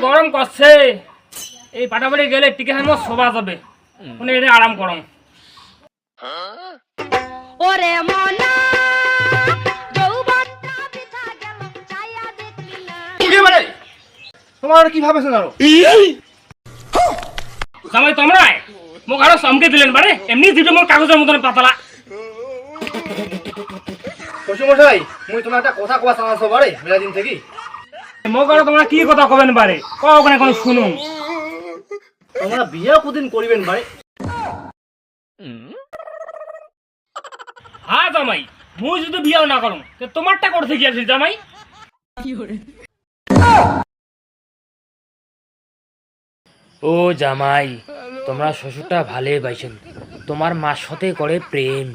গরম করছে এই পাটাপাটি গেলে টিকে হামো শোভা যাবে মানে এটা আরাম করম ওরে মনা যৌবনটা বৃথা গেল চাইয়া দেখলি না কি মানে তোমার কি ভাবেছ জানো জামাই তোমরা মোক আরো চমকে দিলেন বারে এমনি দিতে মোর কাগজের মতন পাতলা শ্বশুর মশাই মুই তোমার একটা কথা কওয়া চাইছো বারে মেলা দিন থেকে মোক আরো তোমরা কি কথা কবেন বারে কও ওখানে কোন শুনুন তোমরা বিয়ে কদিন করিবেন বারে হ্যাঁ জামাই মুই যদি বিয়াও না করুম তো তোমারটা করতে কি আছে জামাই ও জামাই তোমরা শ্বশুরটা ভালোই বাইছেন তোমার মার সাথে করে প্রেম